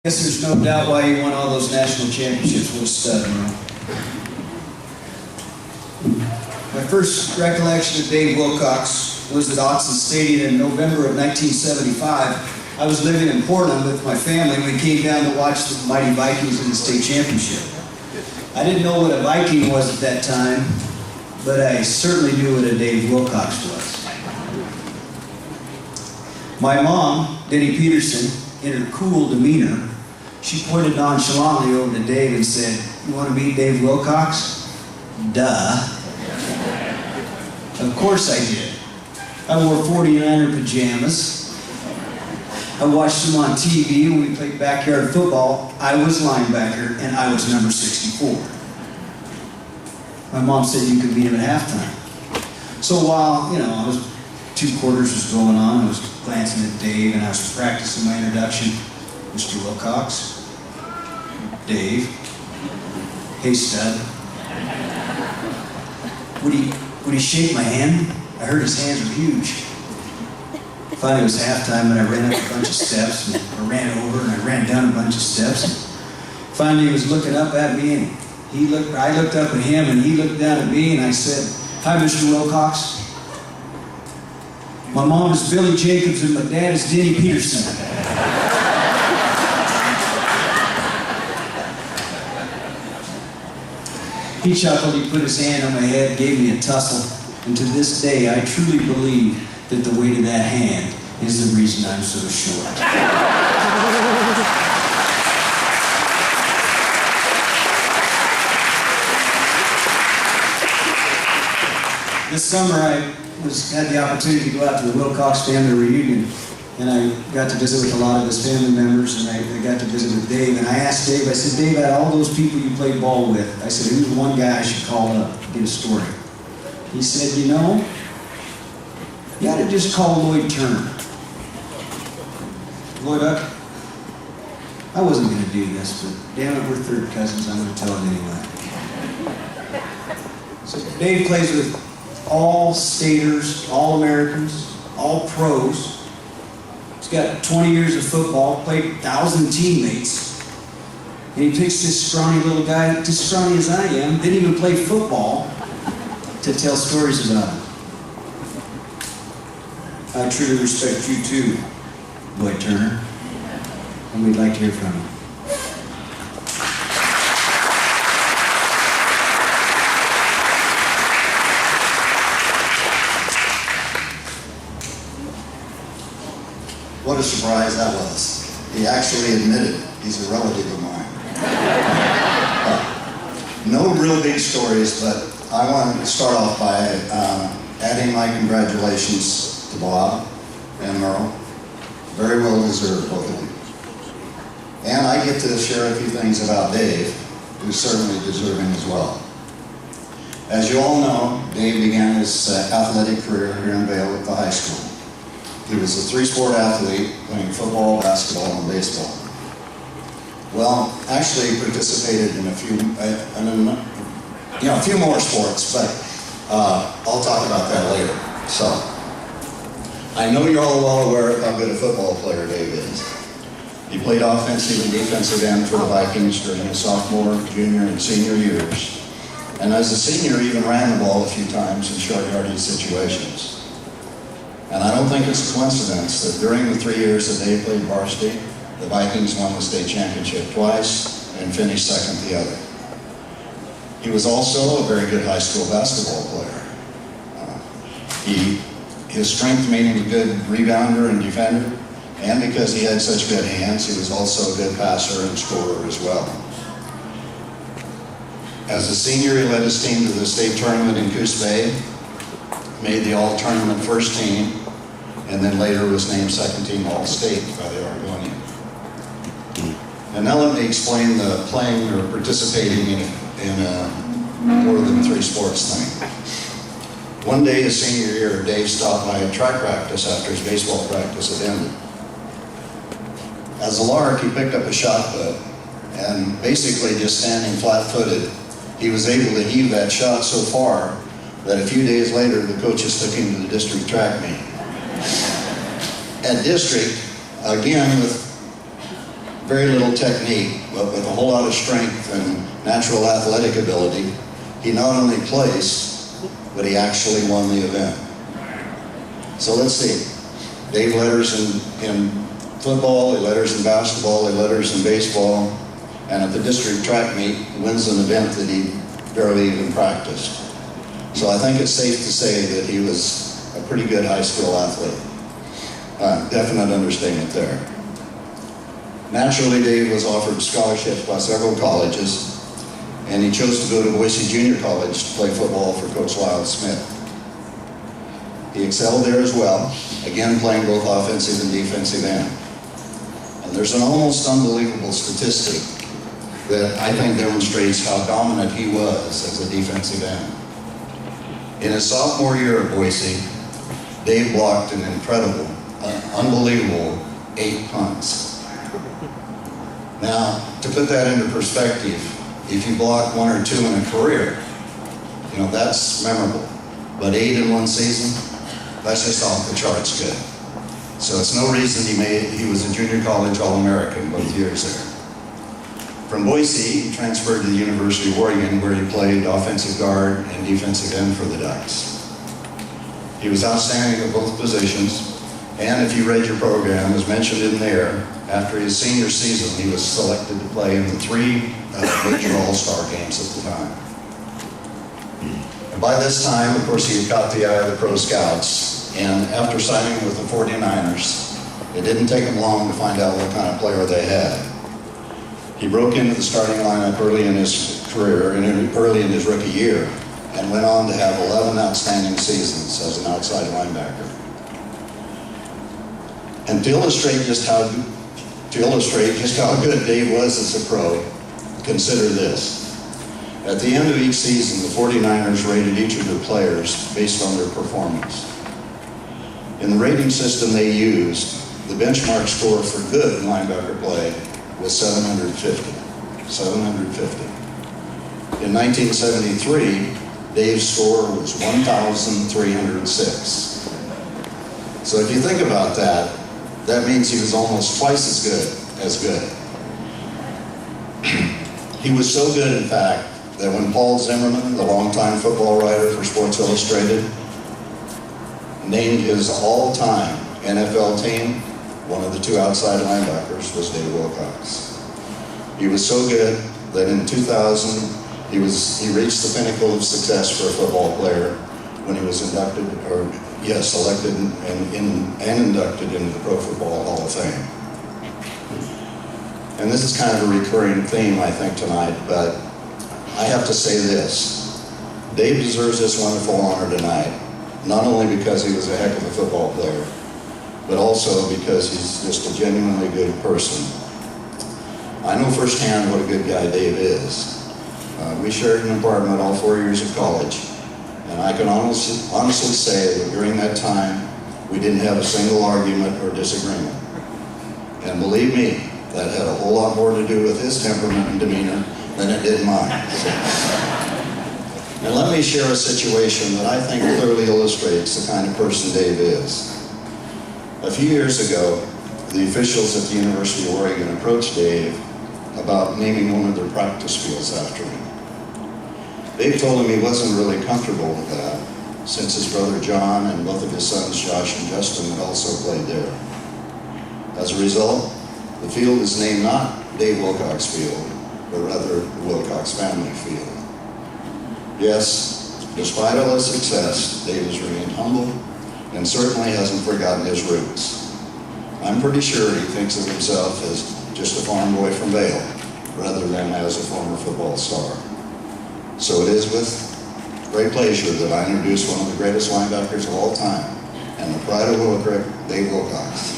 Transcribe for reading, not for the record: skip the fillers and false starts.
I guess there's no doubt why he won all those national championships. What a stud, man. My first recollection of Dave Wilcox was at Autzen Stadium in November of 1975. I was living in Portland with my family. We came down to watch the mighty Vikings in the state championship. I didn't know what a Viking was at that time, but I certainly knew what a Dave Wilcox was. My mom, Denny Peterson, in her cool demeanor, she pointed nonchalantly over to Dave and said, "You want to meet Dave Wilcox?" Duh. Of course I did. I wore 49er pajamas. I watched him on TV when we played backyard football. I was linebacker and I was number 64. My mom said you could meet him at halftime. So while, two quarters was going on, I was glancing at Dave and I was practicing my introduction. "Mr. Wilcox, Dave, hey stud." Would he shake my hand? I heard his hands were huge. Finally it was halftime and I ran up a bunch of steps and I ran over and I ran down a bunch of steps. Finally he was looking up at me and I looked up at him and he looked down at me and I said, "Hi, Mr. Wilcox. My mom is Billy Jacobs and my dad is Denny Peterson." He chuckled, he put his hand on my head, gave me a tussle, and to this day I truly believe that the weight of that hand is the reason I'm so short. This summer I had the opportunity to go out to the Wilcox family reunion, and I got to visit with a lot of his family members, and I got to visit with Dave, and I asked Dave, I said, "Dave, out of all those people you played ball with," I said, "who's one guy I should call up to get a story?" He said, "You ought to just call Lloyd Turner." Lloyd, I wasn't going to do this, but damn it, we're third cousins, I'm going to tell it anyway. So Dave plays with all staters, all Americans, all pros. He's got 20 years of football, played 1,000 teammates, and he picks this scrawny little guy, as scrawny as I am, didn't even play football, to tell stories about him. I truly respect you too, Lloyd Turner, and we'd like to hear from you. What a surprise that was. He actually admitted he's a relative of mine. No real big stories, but I want to start off by adding my congratulations to Bob and Merle. Very well deserved, both of you. And I get to share a few things about Dave, who's certainly deserving as well. As you all know, Dave began his athletic career here in Vail at the high school. He was a three-sport athlete, playing football, basketball, and baseball. Well, actually he participated in a few more sports, but I'll talk about that later. So, I know you're all well aware of how good a football player Dave is. He played offensive and defensive end for the Vikings during his sophomore, junior, and senior years. And as a senior, he even ran the ball a few times in short yardage situations. And I don't think it's a coincidence that during the 3 years that Dave played varsity, the Vikings won the state championship twice and finished second the other. He was also a very good high school basketball player. His strength made him a good rebounder and defender, and because he had such good hands, he was also a good passer and scorer as well. As a senior, he led his team to the state tournament in Coos Bay, made the all-tournament first team, and then later was named second team all-state by the Oregonian. And now let me explain the playing or participating in a more than three sports thing. One day his senior year, Dave stopped by a track practice after his baseball practice had ended. As a lark, he picked up a shot put, and basically just standing flat-footed, he was able to heave that shot so far that a few days later, the coaches took him to the district track meet. At district, again with very little technique, but with a whole lot of strength and natural athletic ability, he not only placed, but he actually won the event. So let's see. Dave led us in football, he led us in basketball, he led us in baseball, and at the district track meet, he wins an event that he barely even practiced. So I think it's safe to say that he was a pretty good high school athlete. Definite understatement there. Naturally, Dave was offered scholarships by several colleges, and he chose to go to Boise Junior College to play football for Coach Lloyd Smith. He excelled there as well, again playing both offensive and defensive end. And there's an almost unbelievable statistic that I think demonstrates how dominant he was as a defensive end. In his sophomore year at Boise, Dave blocked an incredible, unbelievable 8 punts. Now, to put that into perspective, if you block 1 or 2 in a career, that's memorable. But 8 in one season, that's just off the charts good. So it's no reason he was a junior college All-American both years there. From Boise, he transferred to the University of Oregon, where he played offensive guard and defensive end for the Ducks. He was outstanding at both positions, and if you read your program, as mentioned in there, after his senior season, he was selected to play in the 3 major All-Star games at the time. And by this time, of course, he had caught the eye of the pro scouts, and after signing with the 49ers, it didn't take him long to find out what kind of player they had. He broke into the starting lineup early in his career, and early in his rookie year, and went on to have 11 outstanding seasons as an outside linebacker. And to illustrate just how good Dave was as a pro, consider this. At the end of each season, the 49ers rated each of their players based on their performance. In the rating system they used, the benchmark score for good linebacker play was 750. 750. In 1973, Dave's score was 1,306. So if you think about that, that means he was almost twice as good. He was so good, in fact, that when Paul Zimmerman, the longtime football writer for Sports Illustrated, named his all-time NFL team, one of the 2 outside linebackers was Dave Wilcox. He was so good that in 2000, he reached the pinnacle of success for a football player when he was selected and inducted into the Pro Football Hall of Fame. And this is kind of a recurring theme, I think, tonight, but I have to say this. Dave deserves this wonderful honor tonight, not only because he was a heck of a football player, but also because he's just a genuinely good person. I know firsthand what a good guy Dave is. We shared an apartment all 4 years of college, and I can honestly say that during that time, we didn't have a single argument or disagreement. And believe me, that had a whole lot more to do with his temperament and demeanor than it did mine. Now let me share a situation that I think clearly illustrates the kind of person Dave is. A few years ago, the officials at the University of Oregon approached Dave about naming one of their practice fields after him. Dave told him he wasn't really comfortable with that, since his brother John and both of his sons Josh and Justin had also played there. As a result, the field is named not Dave Wilcox Field, but rather the Wilcox Family Field. Yes, despite all his success, Dave has remained humble and certainly hasn't forgotten his roots. I'm pretty sure he thinks of himself as just a farm boy from Vail, rather than as a former football star. So it is with great pleasure that I introduce one of the greatest linebackers of all time, and the pride of Wilcox, Dave Wilcox.